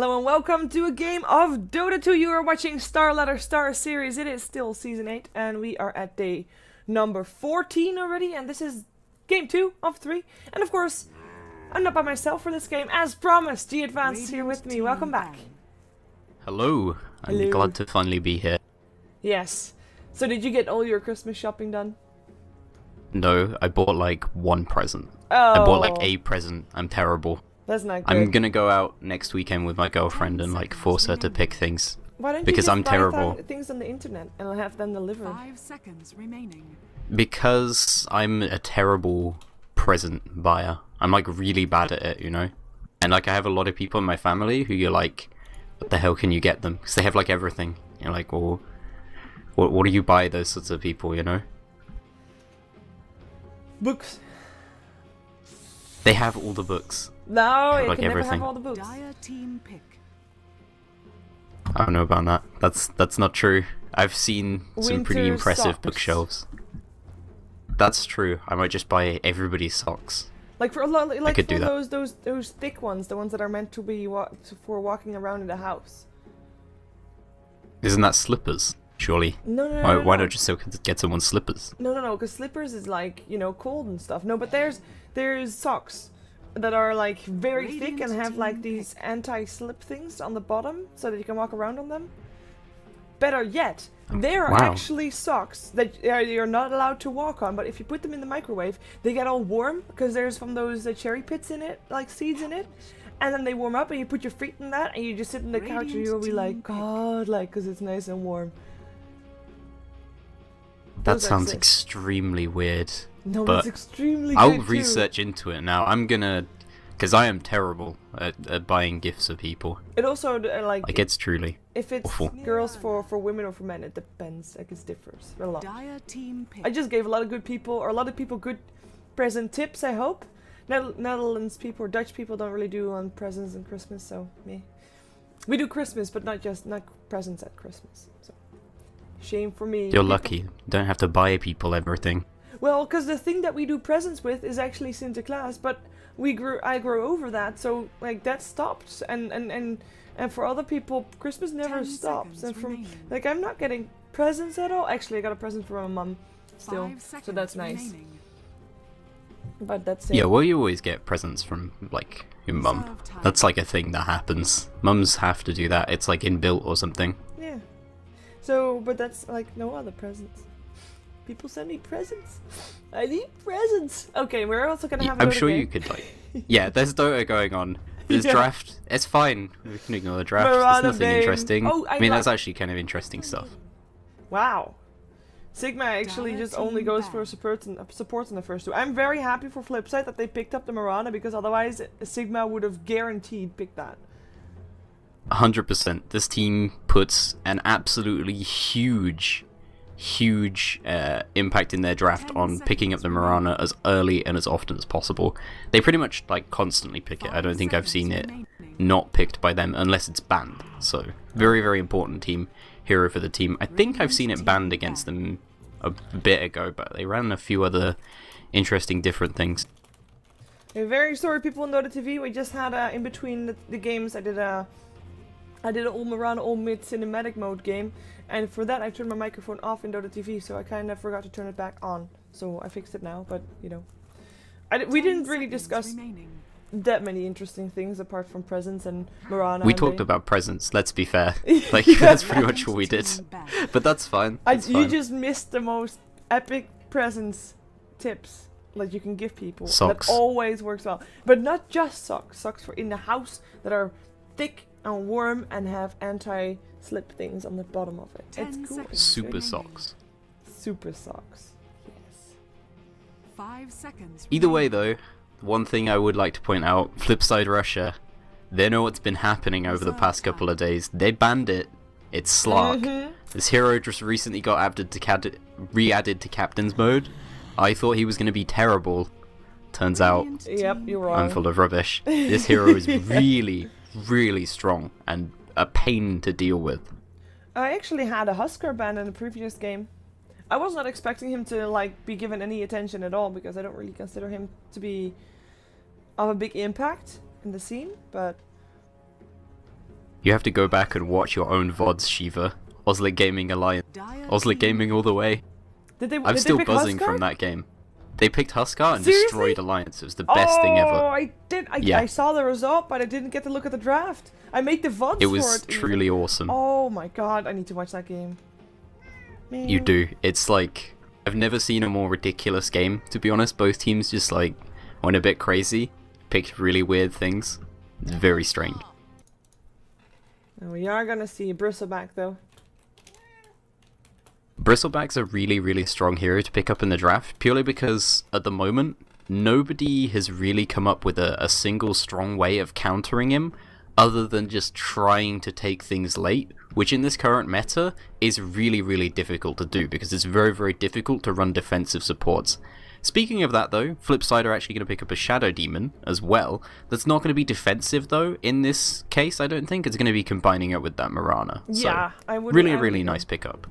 Hello and welcome to a game of Dota 2. You are watching StarLadder Star Series. It is still Season 8 and we are at day number 14 already. And this is game 2 of 3. And of course, I'm not by myself for this game. As promised, G Advanced here with me. Welcome back. Hello. I'm glad to finally be here. Yes. So did you get all your Christmas shopping done? No, I bought like one present. Oh. I bought like a present. I'm terrible. That's not good. I'm gonna go out next weekend with my girlfriend and like force her to pick things. Why don't because you I'm terrible. Things on the internet and I'll have them delivered? 5 seconds remaining. Because I'm a terrible present buyer. I'm like really bad at it, you know? And like I have a lot of people in my family who you're like, what the hell can you get them? Because they have like everything. You're like, well, what do you buy those sorts of people, you know? Books. They have all the books. No, you like can never everything. have all the books. Dire team pick. I don't know about that. That's not true. I've seen some pretty Winter impressive socks. bookshelves. That's true. I might just buy everybody's socks. Like for a lot, like could for do that. those thick ones, the ones that are meant to be for walking around in the house. Isn't that slippers? Surely. No. Why not just get someone slippers? No, because slippers is like, you know, cold and stuff. No, but there's socks that are like very thick and have like these anti-slip things on the bottom so that you can walk around on them. Better yet, there are Wow. actually socks that you're not allowed to walk on, but if you put them in the microwave, they get all warm because there's from those cherry pits in it, like seeds in it. And then they warm up and you put your feet in that and you just sit on the couch and you'll be like, God, like, because it's nice and warm. That Those are sounds sick. extremely weird. No, but it's extremely I'll good too. research into it now. I'm gonna, because I am terrible at buying gifts for people. It also Like it's truly if it's awful. girls for women or for men, it depends. Like it differs a lot. Dire team pick. I just gave a lot of people good present tips. I hope. Netherlands people or Dutch people don't really do on presents and Christmas, so me. We do Christmas, but not presents at Christmas. So shame for me. You're lucky. You don't have to buy people everything. Well, because the thing that we do presents with is actually Sinterklaas, but I grew over that, so like that stopped, and for other people, Christmas never 10 stops, seconds and from remaining. like I'm not getting presents at all. Actually, I got a present from my mum still, 5 seconds so that's nice. remaining. But that's it. Yeah, well, you always get presents from like your mum. Reserve time. That's like a thing that happens. Mums have to do that. It's like inbuilt or something. Yeah. So, but that's like no other presents. People send me presents. I need presents. Okay, we're also gonna have. I'm Dota sure game. you could like. Yeah, there's Dota going on. There's Yeah. draft. It's fine. We can ignore the draft. Mirana There's nothing Bane. interesting. Oh, I I mean, like- that's actually kind of interesting stuff. Wow. Sigma actually Dire just only team goes ban. for supports in the first two. I'm very happy for Flipside that they picked up the Mirana because otherwise Sigma would have guaranteed picked that. 100%. This team puts an absolutely huge impact in their draft 10 on picking up the seconds Mirana as early and as often as possible. They pretty much like constantly pick it. I don't think I've seen it not picked by them unless it's banned. So very, very important team hero for the team. I think I've seen it banned against them a bit ago, but they ran a few other interesting different things. Hey, very sorry people on Dota TV. We just had in between the games I did a all Mirana all mid cinematic mode game, and for that I turned my microphone off in Dota TV, so I kind of forgot to turn it back on. So I fixed it now, but you know, we didn't really discuss that many interesting things apart from presents and Mirana. We and talked Bane. about presents, let's be fair. Like, Yeah. that's pretty much all we did. But that's fine. That's You fine. just missed the most epic presents tips that you can give people. Socks. That always works well. But not just socks. Socks for in the house that are thick and warm and have anti-slip things on the bottom of it. 10 It's cool. seconds. Super remaining. socks. Super socks. Yes. 5 seconds. Either way, though, one thing I would like to point out, Flipside Russia, they know what's been happening over the past couple of days. They banned it. It's Slark. Mhm. This hero just recently got re-added to Captain's mode. I thought he was going to be terrible. Turns out, Yep, you're wrong. I'm full of rubbish. This hero is really, really strong and a pain to deal with. I actually had a Husker ban in the previous game. I was not expecting him to like be given any attention at all because I don't really consider him to be of a big impact in the scene, but You have to go back and watch your own VODs, Shiva. Oslet Gaming Alliance. Oslet Gaming all the way. I'm still buzzing from that game. They picked Huskar and Seriously? destroyed Alliance. It was the best thing ever. Oh, I saw the result, but I didn't get to look at the draft. I made the VODs for it. It was truly awesome. Oh my god, I need to watch that game. Man. You do. It's like, I've never seen a more ridiculous game, to be honest. Both teams just like went a bit crazy, picked really weird things. It's very strange. And we are gonna see Bristleback though. Bristleback's a really, really strong hero to pick up in the draft, purely because, at the moment, nobody has really come up with a single strong way of countering him, other than just trying to take things late, which in this current meta is really, really difficult to do, because it's very, very difficult to run defensive supports. Speaking of that though, Flipside are actually going to pick up a Shadow Demon as well. That's not going to be defensive though, in this case I don't think. It's going to be combining it with that Marana. Yeah, so, I would. Really nice pickup.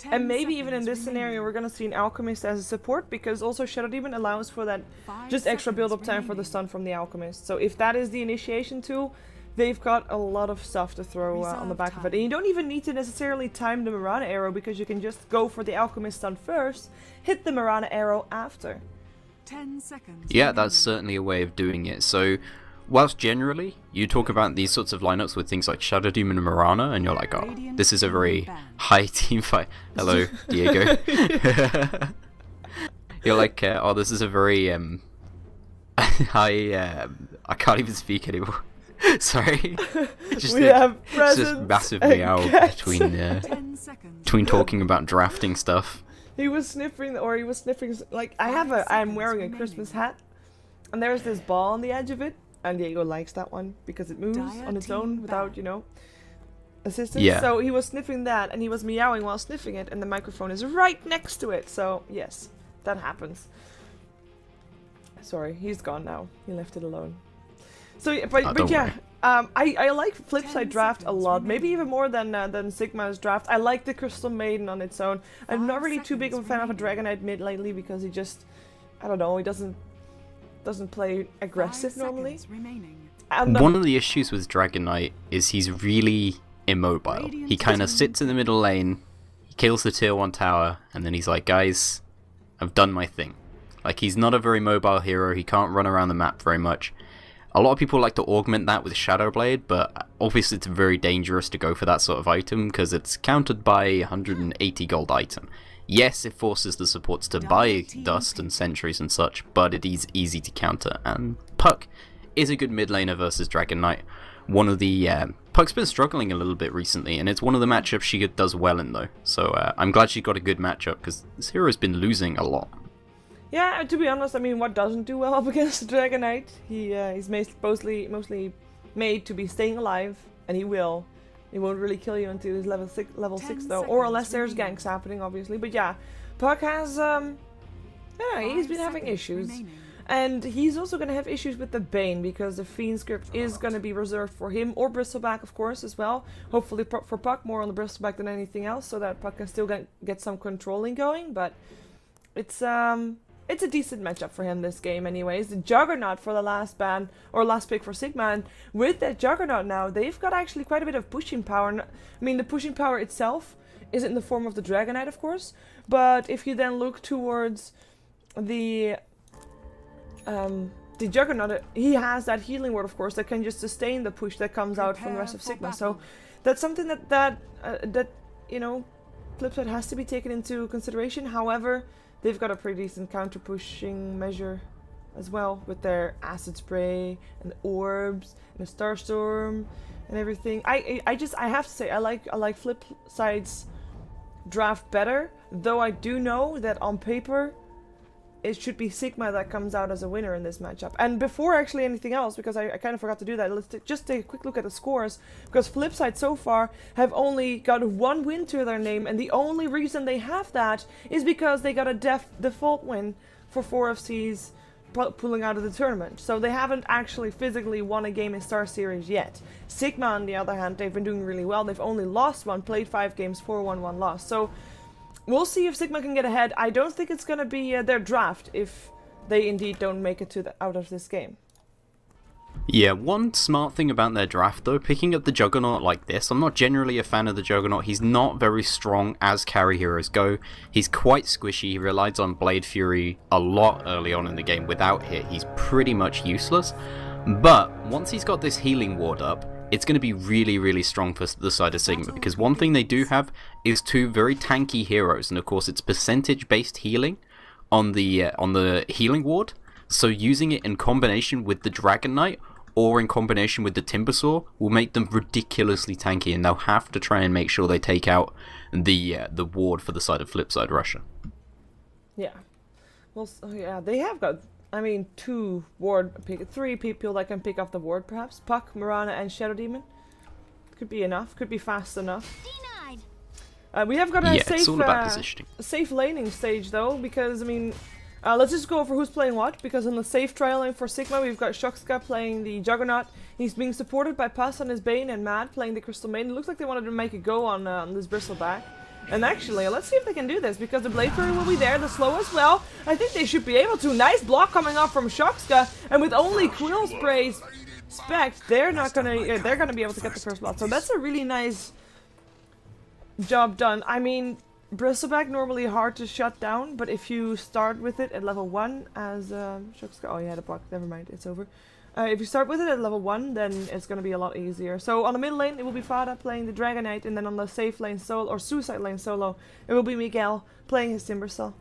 And maybe even in this scenario we're gonna see an Alchemist as a support, because also Shadow Demon allows for that just extra build-up time for the stun from the Alchemist. So if that is the initiation tool, they've got a lot of stuff to throw on the back of it. And you don't even need to necessarily time the Marana arrow, because you can just go for the Alchemist stun first, hit the Marana arrow after. 10 seconds. Yeah, that's certainly a way of doing it. So, whilst generally you talk about these sorts of lineups with things like Shadow Demon and Marana, and you're like, oh, this is a very high team fight. Hello, Diego. You're like, oh, this is a very high. I can't even speak anymore. Sorry. We have just massive meow between talking about drafting stuff. He was sniffing, like, I'm wearing a Christmas hat, and there's this ball on the edge of it, and Diego likes that one, because it moves on its own without, assistance. Yeah. So he was sniffing that, and he was meowing while sniffing it, and the microphone is right next to it, so yes, that happens. Sorry, he's gone now. He left it alone. So, but yeah, I like Flipside draft a lot, maybe even more than Sigma's draft. I like the Crystal Maiden on its own. I'm not really too big of a fan of a Dragonite mid lately, because he just, I don't know, he doesn't play aggressive normally. One of the issues with Dragonite is he's really immobile. He kind of sits in the middle lane, he kills the tier 1 tower, and then he's like, guys, I've done my thing. Like, he's not a very mobile hero, he can't run around the map very much. A lot of people like to augment that with Shadow Blade, but obviously it's very dangerous to go for that sort of item, because it's countered by 180 gold item. Yes, it forces the supports to buy Dust and Sentries and such, but it is easy to counter, and Puck is a good mid laner versus Dragon Knight. One of the... Puck's been struggling a little bit recently, and it's one of the matchups she does well in though, so I'm glad she got a good matchup, because this hero's been losing a lot. Yeah, to be honest, I mean, what doesn't do well up against the Dragon Knight? He's mostly made to be staying alive, and he will. He won't really kill you until he's level 6 though, or unless there's ganks happening, obviously. But yeah, Puck has, he's been having issues. And he's also going to have issues with the Bane, because the Fiend script is going to be reserved for him, or Bristleback, of course, as well. Hopefully for Puck, more on the Bristleback than anything else, so that Puck can still get some controlling going, but it's a decent matchup for him this game anyways. The Juggernaut for the last ban, or last pick for Sigma, and with that Juggernaut now, they've got actually quite a bit of pushing power. I mean, the pushing power itself isn't in the form of the Dragonite, of course, but if you then look towards the Juggernaut, he has that healing word, of course, that can just sustain the push that comes out from the rest of Sigma. So that's something that Flipside has to be taken into consideration. However, they've got a pretty decent counter pushing measure as well, with their acid spray and the orbs and the Starstorm and everything. I have to say I like Flipside's draft better, though I do know that on paper it should be Sigma that comes out as a winner in this matchup. And before actually anything else, because I kind of forgot to do that, let's just take a quick look at the scores, because Flipside so far have only got 1 win to their name, and the only reason they have that is because they got a default win for 4FC's pulling out of the tournament. So they haven't actually physically won a game in Star Series yet. Sigma, on the other hand, they've been doing really well. They've only lost 1, played 5 games, 4-1, 1 loss. So we'll see if Sigma can get ahead. I don't think it's going to be their draft if they indeed don't make it out of this game. Yeah, one smart thing about their draft though, picking up the Juggernaut like this, I'm not generally a fan of the Juggernaut. He's not very strong as carry heroes go. He's quite squishy, he relies on Blade Fury a lot early on in the game. Without it, he's pretty much useless. But once he's got this healing ward up, it's going to be really, really strong for the side of Sigma, because one thing they do have is two very tanky heroes, and of course it's percentage-based healing on the healing ward. So using it in combination with the Dragon Knight or in combination with the Timbersaw will make them ridiculously tanky, and they'll have to try and make sure they take out the ward for the side of Flipside Russia. Yeah. Well, yeah, they have got, I mean, three people that can pick up the ward, perhaps. Puck, Mirana, and Shadow Demon. Could be enough. Could be fast enough. We have got a it's all about positioning. safe laning stage, though, because, I mean, let's just go over who's playing what, because in the safe trial lane for Sigma, we've got Shoxka playing the Juggernaut. He's being supported by Puss on his Bane and Mad playing the Crystal Maiden. It looks like they wanted to make a go on this Bristleback. And actually, let's see if they can do this, because the Blade Fury will be there, the slow as well. I think they should be able to. Nice block coming up from Shoxka, and with only Quill Spray's spec, they're gonna be able to get the first blood. So that's a really nice job done. I mean, Bristleback normally hard to shut down, but if you start with it at level 1 as Shoxka, oh yeah, the block, never mind, it's over. If you start with it at level 1, then it's going to be a lot easier. So on the middle lane, it will be Fada playing the Dragon Knight, and then on the safe lane solo, or suicide lane solo, it will be Miguel playing his Timbersaw.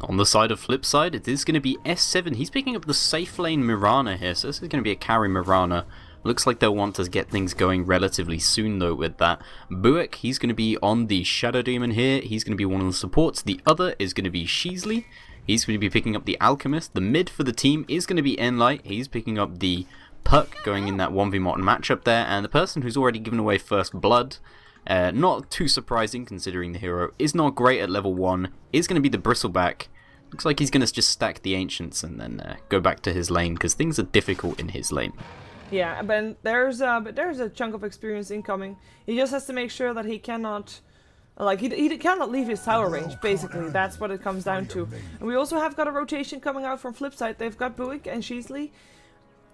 On the side of Flipside, it is going to be S7. He's picking up the safe lane Mirana here, so this is going to be a carry Mirana. Looks like they'll want to get things going relatively soon though with that. Buick, he's going to be on the Shadow Demon here. He's going to be one of the supports. The other is going to be Sheasley. He's going to be picking up the Alchemist. The mid for the team is going to be Enlight. He's picking up the Puck, going in that 1v1 matchup there. And the person who's already given away first blood, not too surprising considering the hero is not great at level 1, is going to be the Bristleback. Looks like he's going to just stack the Ancients and then go back to his lane, because things are difficult in his lane. Yeah, but there's a chunk of experience incoming. He just has to make sure that he cannot, like, he cannot leave his tower range, basically. That's what it comes down to. And we also have got a rotation coming out from Flipside. They've got Buick and Sheasley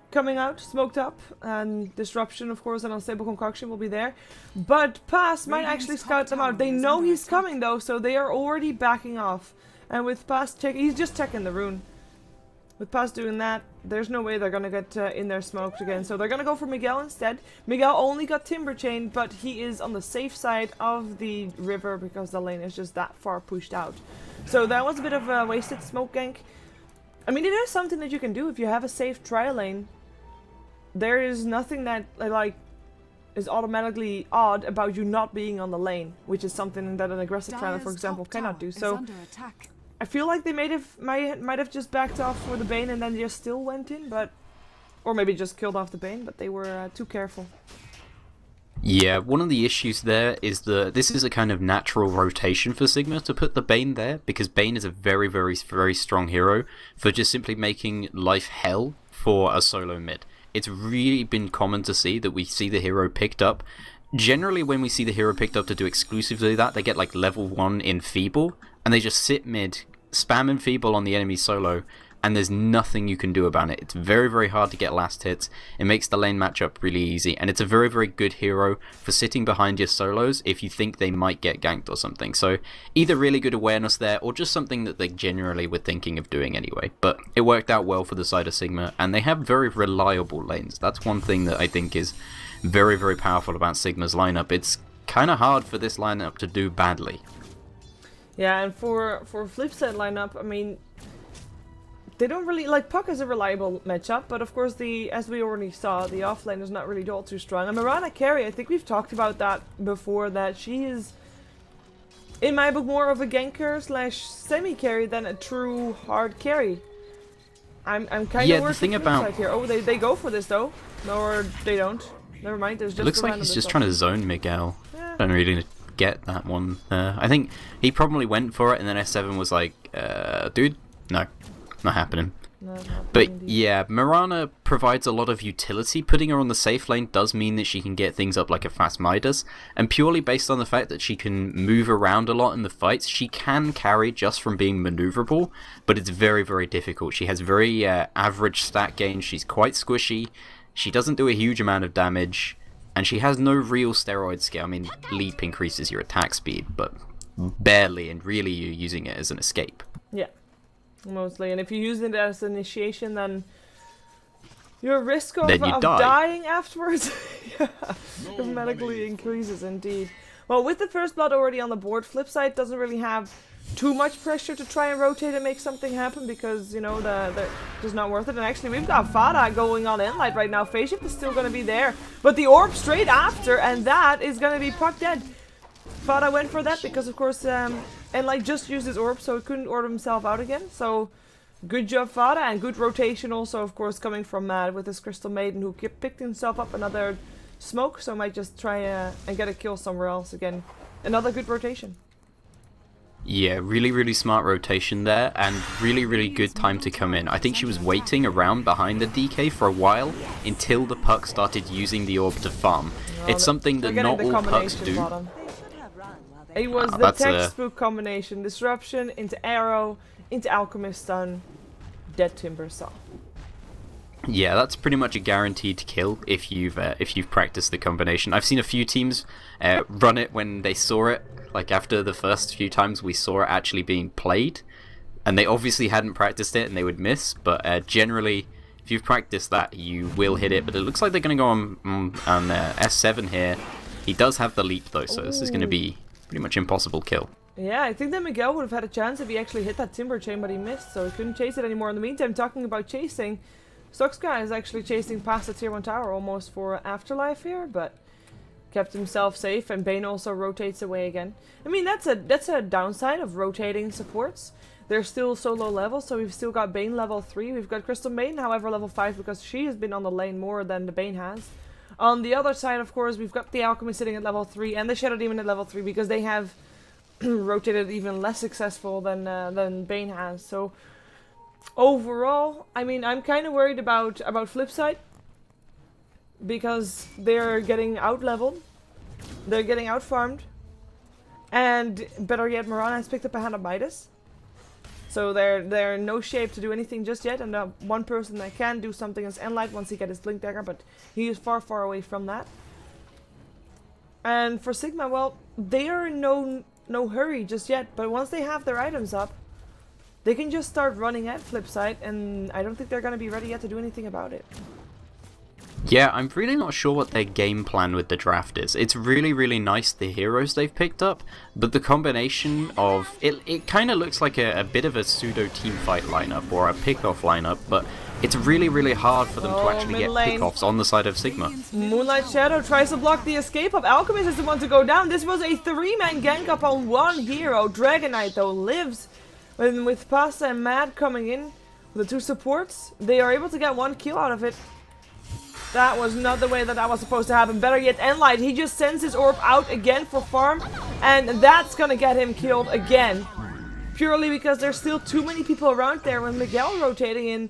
coming out, smoked up, and Disruption, of course, and Unstable Concoction will be there. But Pass might actually scout them out. They know he's coming, though, so they are already backing off. And with Pass he's just checking the rune. With Pass doing that, there's no way they're going to get in there smoked again. So they're going to go for Miguel instead. Miguel only got Timber Chain, but he is on the safe side of the river because the lane is just that far pushed out. So that was a bit of a wasted smoke gank. I mean, it is something that you can do if you have a safe trial lane. There is nothing that, like, is automatically odd about you not being on the lane, which is something that an aggressive trial, for example, cannot do. So I feel like they might have just backed off for the Bane and then just still went in, but, or maybe just killed off the Bane, but they were too careful. Yeah, one of the issues there is this is a kind of natural rotation for Sigma to put the Bane there, because Bane is a very, very, very strong hero for just simply making life hell for a solo mid. It's really been common to see that we see the hero picked up. Generally, when we see the hero picked up to do exclusively that, they get like level 1 in Feeble, and they just sit mid, spam Enfeeble on the enemy solo, and there's nothing you can do about it. It's very, very hard to get last hits. It makes the lane matchup really easy, and it's a very, very good hero for sitting behind your solos if you think they might get ganked or something. So either really good awareness there, or just something that they generally were thinking of doing anyway. But it worked out well for the side of Sigma, and they have very reliable lanes. That's one thing that I think is very, very powerful about Sigma's lineup. It's kind of hard for this lineup to do badly. Yeah, and for Flipside lineup, I mean, they don't really, like, Puck is a reliable matchup, but of course as we already saw, the offlane is not really all too strong. And Mirana carry, I think we've talked about that before, that she is, in my book, more of a ganker slash semi-carry than a true hard carry. I'm kind of worse thing about here. Oh, they go for this though, or they don't. Never mind. There's just. It looks like he's just trying to zone Miguel. Yeah. Don't really get that one. I think he probably went for it, and then S7 was like, "Dude, no, not happening." No, not But indeed. yeah, Mirana provides a lot of utility. Putting her on the safe lane does mean that she can get things up like a fast Midas, and purely based on the fact that she can move around a lot in the fights, she can carry just from being maneuverable, but it's very, very difficult. She has very average stat gain, she's quite squishy, she doesn't do a huge amount of damage, and she has no real steroid skill. I mean, leap increases your attack speed, but barely, and really you're using it as an escape. Yeah, mostly. And if you use it as initiation, then your risk of, Then you die. dying afterwards dramatically increases indeed. Well, with the first blood already on the board, Flipside doesn't really have too much pressure to try and rotate and make something happen because, you know, they're just not worth it. And actually, we've got Fada going on Enlight right now. Phase shift is still going to be there. But the orb straight after, and that is going to be puck dead. Fada went for that because, of course, Enlight just used his orb, so he couldn't orb himself out again. So, good job, Fada, and good rotation also, of course, coming from Mad with his Crystal Maiden, who picked himself up another smoke, so might just try and get a kill somewhere else again. Another good rotation. Yeah, really, really smart rotation there, and really, really good time to come in. I think she was waiting around behind the DK for a while until the puck started using the orb to farm. It's something that not all pucks do. Bottom. It was the that's textbook combination. Disruption into Arrow, into Alchemist Stun, Dead Timber Saw. Yeah, that's pretty much a guaranteed kill if you've practiced the combination. I've seen a few teams run it when they saw it, like after the first few times we saw it actually being played, and they obviously hadn't practiced it and they would miss, but generally if you've practiced that you will hit it. But it looks like they're going to go on S7 here. He does have the leap though, so this is going to be pretty much impossible kill. Yeah, I think that Miguel would have had a chance if he actually hit that Timber Chain, but he missed, so he couldn't chase it anymore. In the meantime, talking about chasing, Stoxka is actually chasing past the tier 1 tower almost for Afterlife here, but kept himself safe, and Bane also rotates away again. I mean, that's a downside of rotating supports. They're still so low level, so we've still got Bane level 3. We've got Crystal Maiden, however, level 5, because she has been on the lane more than the Bane has. On the other side, of course, we've got the Alchemist sitting at level 3 and the Shadow Demon at level 3 because they have rotated even less successful than Bane has. So overall, I mean, I'm kind of worried about Flipside because they're getting out-leveled, they're getting out-farmed, and better yet, Mirana has picked up a hand of Midas. So they're in no shape to do anything just yet, and the one person that can do something is Enlight once he gets his Blink Dagger, but he is far, far away from that. And for Sigma, well, they are in no hurry just yet, but once they have their items up, they can just start running at Flipside, and I don't think they're going to be ready yet to do anything about it. Yeah, I'm really not sure what their game plan with the draft is. It's really, really nice, the heroes they've picked up, but the combination of... It kind of looks like a bit of a pseudo-teamfight lineup, or a pick-off lineup, but it's really, really hard for them to actually get pick-offs on the side of Sigma. Moonlight Shadow tries to block the escape of Alchemist is the one to go down. This was a 3-man gank up on one hero. Dragonite, though, lives. And with Pasta and Mad coming in, the two supports, they are able to get one kill out of it. That was not the way that was supposed to happen. Better yet, Enlight, he just sends his orb out again for farm, and that's gonna get him killed again. Purely because there's still too many people around there with Miguel rotating in.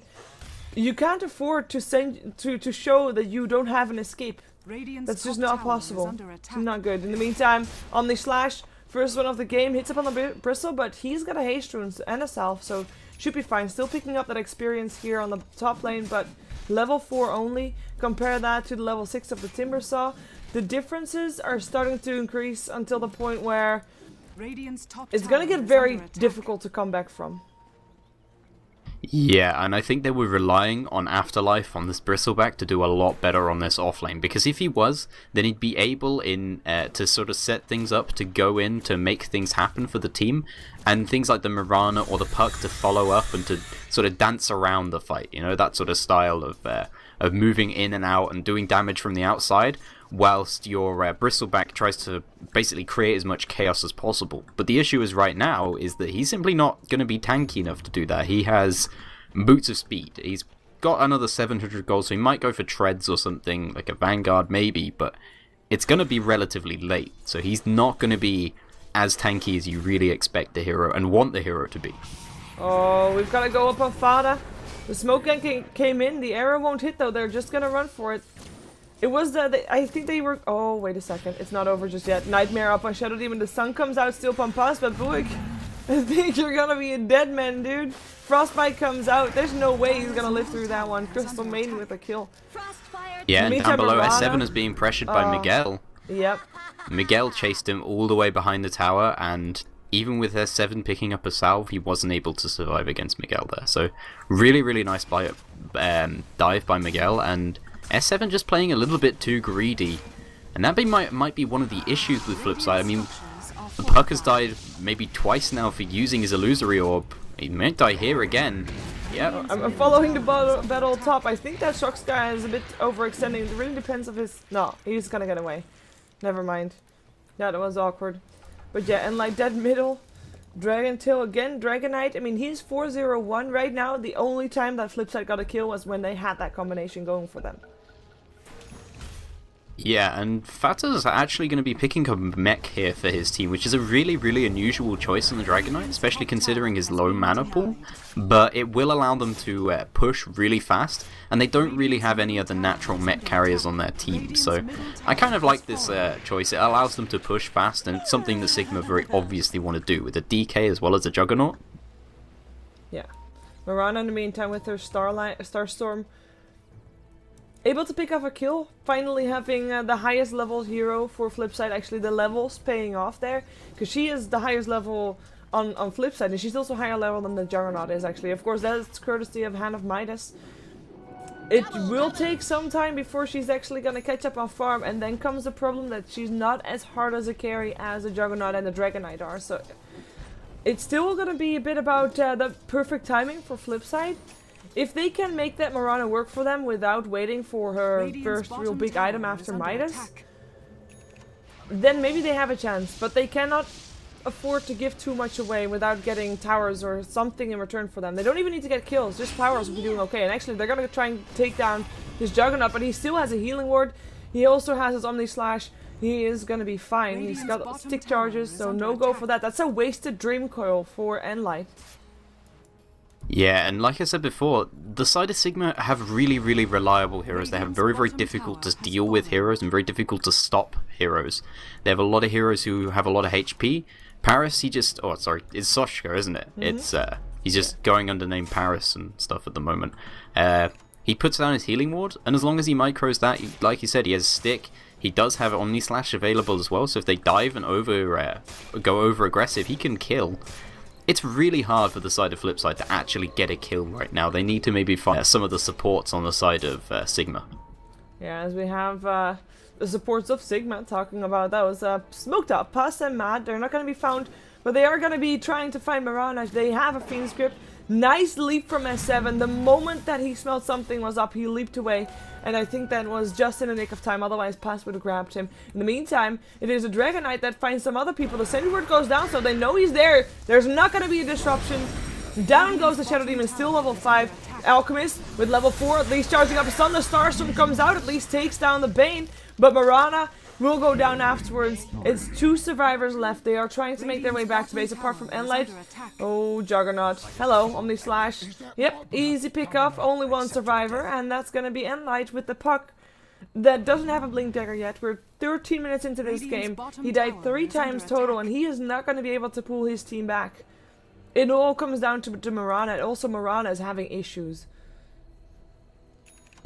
You can't afford to to show that you don't have an escape. That's just not possible. It's not good. In the meantime, Omni Slash, first one of the game, hits up on the Bristle, but he's got a haste rune and a self, so should be fine. Still picking up that experience here on the top lane, but level 4 only. Compare that to the level 6 of the Timber Saw. The differences are starting to increase until the point where it's gonna get very difficult to come back from. Yeah, and I think they were relying on Afterlife, on this Bristleback, to do a lot better on this offlane. Because if he was, then he'd be able to sort of set things up to go in to make things happen for the team. And things like the Mirana or the Puck to follow up and to sort of dance around the fight. You know, that sort of style of moving in and out and doing damage from the outside, whilst your Bristleback tries to basically create as much chaos as possible. But the issue is right now is that he's simply not going to be tanky enough to do that. He has Boots of Speed. He's got another 700 gold, so he might go for Treads or something, like a Vanguard maybe, but it's going to be relatively late. So he's not going to be as tanky as you really expect the hero and want the hero to be. Oh, we've got to go up on Fada. The smoke gang came in. The arrow won't hit though. They're just gonna run for it. It was I think they were. Oh, wait a second. It's not over just yet. Nightmare up on Shadow Demon. The sun comes out still Pampas, but Buick, I think you're gonna be a dead man, dude. Frostbite comes out. There's no way he's gonna live through that one. Crystal Maiden with a kill. Yeah, and down below Mirana. S7 is being pressured by Miguel. Yep. Miguel chased him all the way behind the tower, and even with S7 picking up a salve, he wasn't able to survive against Miguel there. So really, really nice dive by Miguel, and S7 just playing a little bit too greedy. And that might be one of the issues with Flipside. I mean, the Puck has died maybe twice now for using his illusory orb. He might die here again. Yep. I'm following the battle top. I think that Shox guy is a bit overextending. It really depends of his... No, he's gonna get away. Never mind. That was awkward. But yeah, and like dead middle. Dragon Tail again, Dragonite. I mean, he's 4-0-1 right now. The only time that Flipside got a kill was when they had that combination going for them. Yeah, and Fata's actually going to be picking up mech here for his team, which is a really, really unusual choice on the Dragonite, especially considering his low mana pool. But it will allow them to push really fast, and they don't really have any other natural mech carriers on their team. So I kind of like this choice. It allows them to push fast, and it's something that Sigma very obviously want to do with a DK as well as a Juggernaut. Yeah. Mirana in the meantime with her Starstorm. Able to pick up a kill, finally having the highest level hero for Flipside. Actually, the levels paying off there, because she is the highest level on Flipside, and she's also higher level than the Juggernaut is actually. Of course, that's courtesy of Hand of Midas. It will take some time before she's actually gonna catch up on farm, and then comes the problem that she's not as hard as a carry as the Juggernaut and the Dragonite are. So it's still gonna be a bit about the perfect timing for Flipside. If they can make that Mirana work for them without waiting for her first real big item after Midas, then maybe they have a chance. But they cannot afford to give too much away without getting towers or something in return for them. They don't even need to get kills, just towers will be doing okay. And actually they're gonna try and take down this Juggernaut, but he still has a healing ward. He also has his Omni Slash. He is gonna be fine. He's got stick charges, so no go for that. That's a wasted Dream Coil for Enlight. Yeah, and like I said before, the side of Sigma have really, really reliable heroes. They have very, very difficult to deal with heroes and very difficult to stop heroes. They have a lot of heroes who have a lot of HP. Paris, he just... Oh, sorry, it's Soshka, isn't it? It's he's just going under name Paris and stuff at the moment. He puts down his healing ward, and as long as he micros that, like you said, he has a stick. He does have Omni Slash available as well, so if they dive and go over aggressive, he can kill. It's really hard for the side of Flipside to actually get a kill right now. They need to maybe find some of the supports on the side of Sigma. Yeah, as we have the supports of Sigma talking about those. Smoked Up, Puss and Mad, they're not going to be found, but they are going to be trying to find Mirana. They have a Phoenix Grip. Nice leap from S7. The moment that he smelled something was up, he leaped away. And I think that was just in the nick of time, otherwise Pass would have grabbed him. In the meantime, it is a Dragonite that finds some other people. The sentry ward goes down, so they know he's there. There's not going to be a disruption. Down goes the Shadow Demon, still level 5. Alchemist with level 4, at least charging up a stun. The Starstorm comes out, at least takes down the Bane. But Mirana will go down afterwards. It's 2 survivors left. They are trying to make their way back to base, apart from Enlight. Oh, Juggernaut. Hello, Omni Slash. Yep, easy pick up. Only 1 survivor, and that's gonna be Enlight with the Puck that doesn't have a Blink Dagger yet. We're 13 minutes into this game. He died 3 times total, and he is not gonna be able to pull his team back. It all comes down to Mirana, and also Mirana is having issues.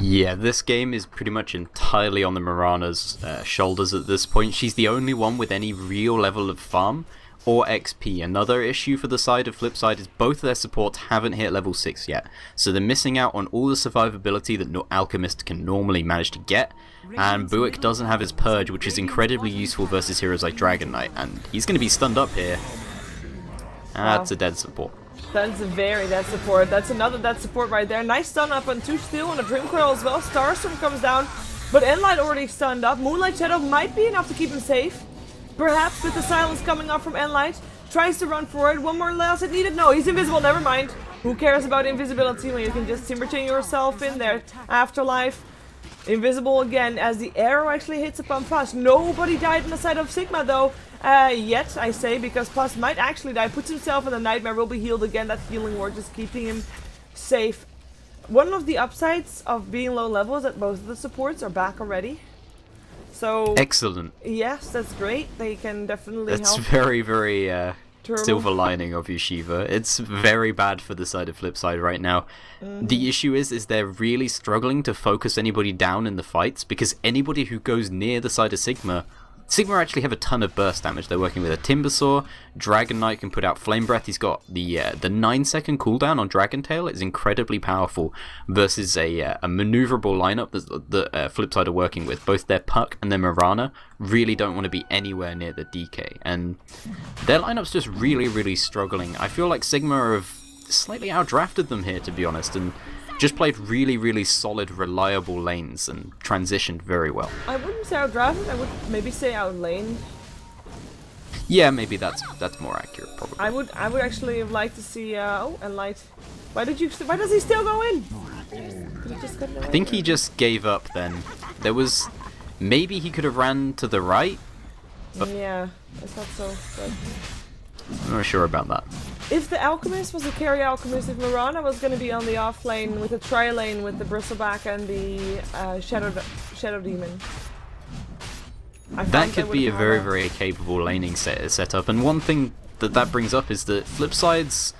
Yeah, this game is pretty much entirely on the Mirana's shoulders at this point. She's the only one with any real level of farm or XP. Another issue for the side of Flipside is both of their supports haven't hit level 6 yet, so they're missing out on all the survivability that Alchemist can normally manage to get, and Buick doesn't have his Purge, which is incredibly useful versus heroes like Dragon and he's going to be stunned up here. That's a dead support. That's a very dead support. That's another dead support right there. Nice stun up on 2 steel on a Dream Coil as well. Starstorm comes down, but Enlight already stunned up. Moonlight Shadow might be enough to keep him safe. Perhaps with the silence coming up from Enlight. Tries to run forward. One more last hit needed. No, he's invisible. Never mind. Who cares about invisibility when you can just Timber Chain yourself in there? Afterlife. Invisible again as the arrow actually hits upon Puss. Nobody died on the side of Sigma though. Yet, I say, because Puss might actually die. Puts himself in the Nightmare, will be healed again. That healing ward just keeping him safe. one of the upsides of being low level is that both of the supports are back already. So Excellent. yes, that's great. They can definitely That's help. very, very Turtle. silver lining of Yeshiva. It's very bad for the side of Flipside right now. The issue is they're really struggling to focus anybody down in the fights, because anybody who goes near the side of Sigma actually have a ton of burst damage. They're working with a Timbersaw. Dragon Knight can put out Flame Breath. He's got the 9-second cooldown on Dragon Tail. It's incredibly powerful versus a maneuverable lineup that Flipside are working with. Both their Puck and their Mirana really don't want to be anywhere near the DK, and their lineup's just really, really struggling. I feel like Sigma have slightly outdrafted them here, to be honest, and just played really, really solid, reliable lanes and transitioned very well. I wouldn't say outdrafted. I would maybe say outlaned. Yeah, maybe that's more accurate, probably. I would actually have liked to see. Oh, and Light. Why does he still go in? Did he just cut it away? I think he just gave up then. There was... Maybe he could have ran to the right? Yeah, I thought so. But I'm not sure about that. if the Alchemist was a carry Alchemist, if Mirana was going to be on the off lane with a tri lane with the Bristleback and the Shadow Demon. That could be a very, very capable laning setup. And one thing that brings up is that Flipside's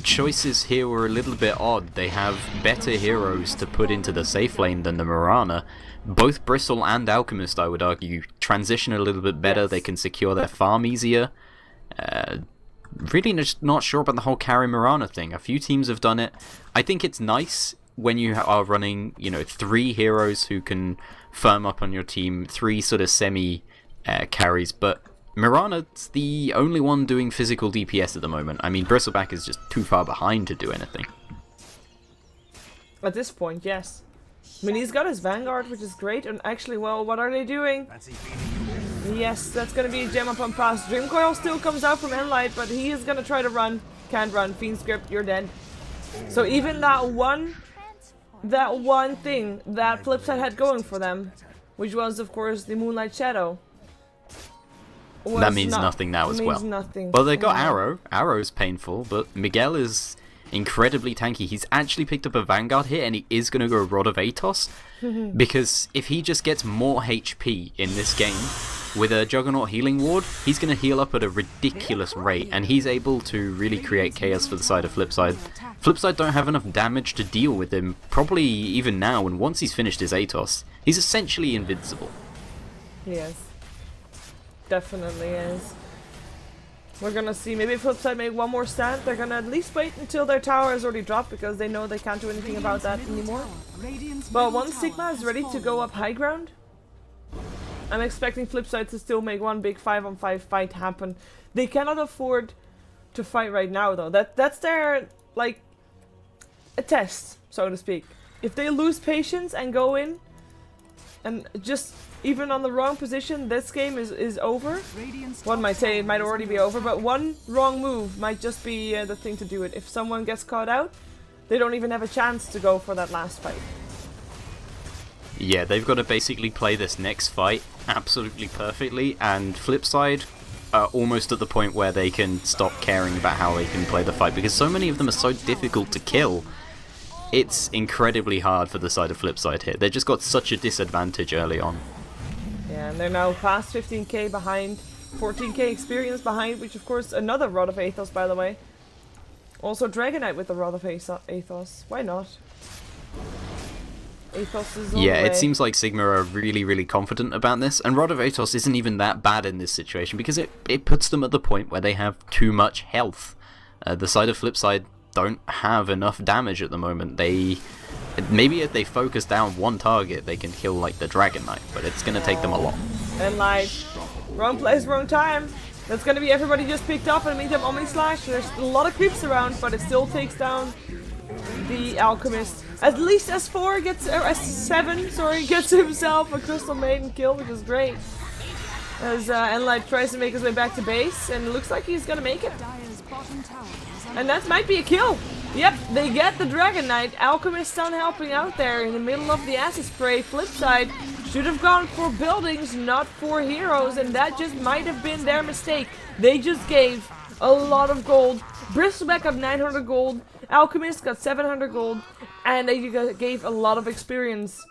choices here were a little bit odd. They have better heroes to put into the safe lane than the Mirana. Both Bristle and Alchemist, I would argue, transition a little bit better. Yes. They can secure their farm easier. Really just not sure about the whole carry Mirana thing. A few teams have done it. I think it's nice when you are running, 3 heroes who can firm up on your team, 3 sort of semi carries, but Mirana's the only one doing physical DPS at the moment. I mean, Bristleback is just too far behind to do anything. At this point, yes. I mean, he's got his Vanguard, which is great, and actually, well, what are they doing? Yes, that's gonna be a gem up on pass. Dreamcoil still comes out from Enlight, but he is gonna try to run. Can't run. Fiend Script, you're dead. So even that one thing that Flipside had going for them, which was, of course, the Moonlight Shadow. That means nothing now as well. Nothing. Well, they got Arrow. Arrow's painful, but Miguel is incredibly tanky. He's actually picked up a Vanguard here, and he is going to go Rod of Atos, because if he just gets more HP in this game with a Juggernaut healing ward, he's going to heal up at a ridiculous rate, and he's able to really create chaos for the side of Flipside. Flipside don't have enough damage to deal with him, probably even now, and once he's finished his Atos, he's essentially invincible. Yes. Definitely is. We're gonna see, maybe if Flipside make one more stand, they're gonna at least wait until their tower is already dropped, because they know they can't do anything about that anymore. But once Sigma is ready to go up high ground, I'm expecting Flipside to still make one big 5-on-5 fight happen. They cannot afford to fight right now, though. That's their, like, a test, so to speak. If they lose patience and go in, and just even on the wrong position, this game is over. One might say it might already be over, but one wrong move might just be the thing to do it. If someone gets caught out, they don't even have a chance to go for that last fight. Yeah, they've got to basically play this next fight absolutely perfectly, and Flipside are almost at the point where they can stop caring about how they can play the fight, because so many of them are so difficult to kill. It's incredibly hard for the side of Flipside here. They just got such a disadvantage early on. Yeah, and they're now past 15k behind, 14k experience behind, which of course another Rod of Athos, by the way. Also Dragonite with the Rod of Athos. Why not? Athos is on the way. It seems like Sigma are really, really confident about this, and Rod of Athos isn't even that bad in this situation, because it puts them at the point where they have too much health. The side of Flipside don't have enough damage at the moment. Maybe if they focus down one target, they can kill like the Dragon Knight, but it's gonna take them a lot. And like, wrong place, wrong time. That's gonna be everybody just picked up and meet them Omni Slash. There's a lot of creeps around, but it still takes down the Alchemist. At least S4 gets, S7, sorry, gets himself a Crystal Maiden kill, which is great. As Enlight tries to make his way back to base, and it looks like he's gonna make it. And that might be a kill. Yep, they get the Dragon Knight. Alchemist Sun helping out there in the middle of the acid spray. Flipside should have gone for buildings, not for heroes, and that just might have been their mistake. They just gave a lot of gold. Bristleback got 900 gold. Alchemist got 700 gold. And they gave a lot of experience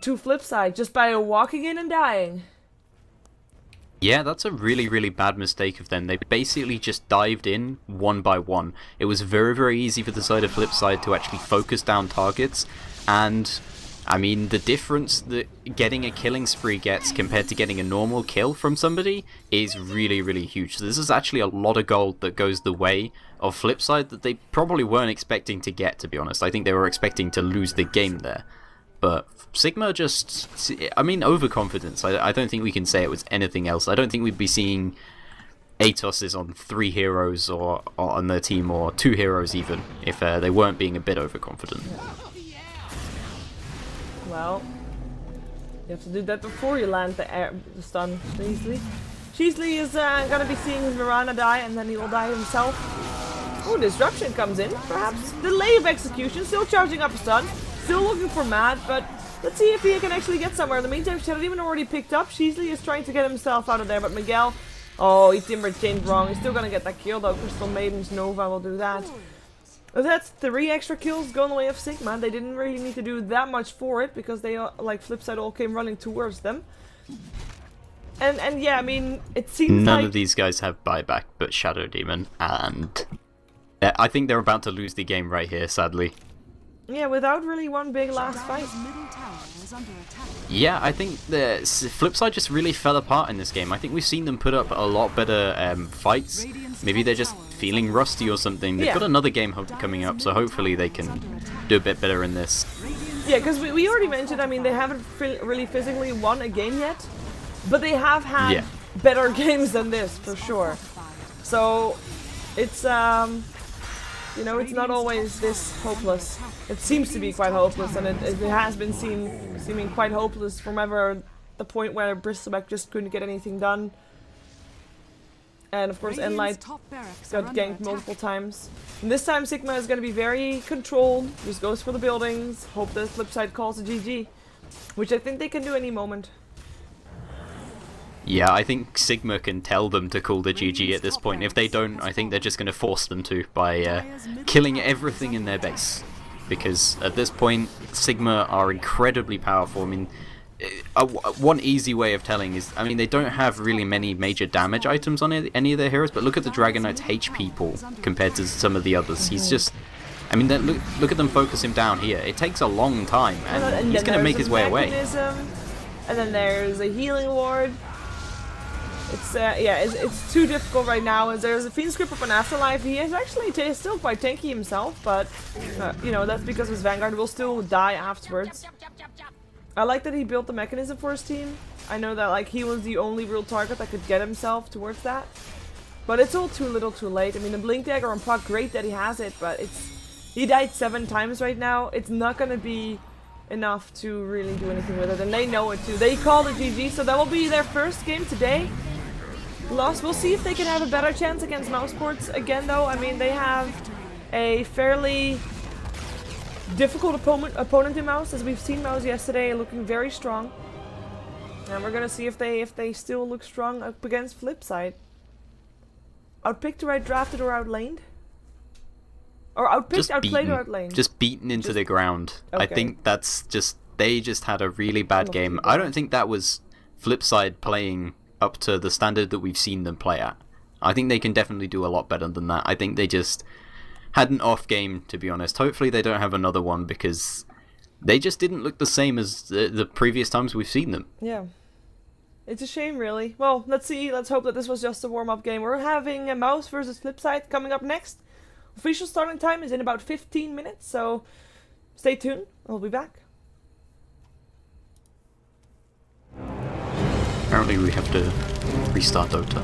to Flipside just by walking in and dying. Yeah, that's a really, really bad mistake of them. They basically just dived in one by one. It was very, very easy for the side of Flipside to actually focus down targets, and I mean, the difference that getting a killing spree gets compared to getting a normal kill from somebody is really, really huge. So this is actually a lot of gold that goes the way of Flipside that they probably weren't expecting to get, to be honest. I think they were expecting to lose the game there. But Sigma just, I mean, overconfidence. I don't think we can say it was anything else. I don't think we'd be seeing Atoses on 3 heroes or on their team, or 2 heroes even, if they weren't being a bit overconfident. Well, you have to do that before you land the stun, Sheasley. Sheasley is gonna be seeing his Mirana die, and then he will die himself. Oh, Disruption comes in, perhaps. Delay of execution, still charging up a stun. Still looking for Matt, but let's see if he can actually get somewhere. In the meantime, Shadow Demon already picked up. Sheasley is trying to get himself out of there, but Miguel, oh, he timber changed wrong. He's still gonna get that kill though. Crystal Maiden's Nova will do that. But that's 3 extra kills going the way of Sigma. They didn't really need to do that much for it because they, like Flipside, all came running towards them. And yeah, I mean, it seems None like of these guys have buyback but Shadow Demon, and I think they're about to lose the game right here, sadly. yeah, without really one big last fight. Middle tower is under attack. Yeah, I think the Flipside just really fell apart in this game. I think we've seen them put up a lot better fights. Maybe they're just feeling rusty or something. They've Yeah. got another game coming up, so hopefully they can do a bit better in this. Yeah, because we already mentioned, I mean, they haven't really physically won a game yet, but they have had Yeah. better games than this, for sure. So, it's, you know, it's not always this hopeless. It seems to be quite hopeless, and it has been seeming quite hopeless from ever the point where Bristleback just couldn't get anything done. And of course, Enlight Top barracks are got under ganked attack. multiple times. And this time Sigma is going to be very controlled, just goes for the buildings, hope the Flipside calls a GG. Which I think they can do any moment. Yeah, I think Sigma can tell them to call the GG at this point. If they don't, I think they're just going to force them to by killing everything in their base. Because at this point, Sigma are incredibly powerful. I mean, one easy way of telling is, I mean, they don't have really many major damage items on any of their heroes, but look at the Dragon Knight's HP pool compared to some of the others. He's just, I mean, look at them focus him down here. It takes a long time, and he's going to make his way away. And then there's a healing ward. It's yeah, it's too difficult right now. As there's a Fiend's Grip up on Afterlife. He is actually still quite tanky himself, but you know, that's because his Vanguard will still die afterwards. I like that he built the mechanism for his team. I know that like he was the only real target that could get himself towards that. But it's all too little too late. I mean, the Blink Dagger on proc, great that he has it, but he died 7 times right now. It's not gonna be enough to really do anything with it, and they know it too. They called it GG, so that will be their first game today. Lost. We'll see if they can have a better chance against Mouseports again, though. I mean, they have a fairly difficult opponent in Mouse, as we've seen Mouse yesterday looking very strong. And we're gonna see if they still look strong up against Flipside. Outpicked or outdrafted or outlaned? Or outpicked, outplayed or outlaned? Just beaten into the ground. Okay. I think that's just, they just had a really bad game. I don't think that was Flipside playing up to the standard that we've seen them play at. I think they can definitely do a lot better than that. I think they just had an off game, to be honest. Hopefully they don't have another one, because they just didn't look the same as the previous times we've seen them. Yeah. It's a shame, really. Well, let's see. Let's hope that this was just a warm-up game. We're having a Mouse versus Flipside coming up next. Official starting time is in about 15 minutes, so stay tuned. I'll be back. Apparently we have to restart Dota.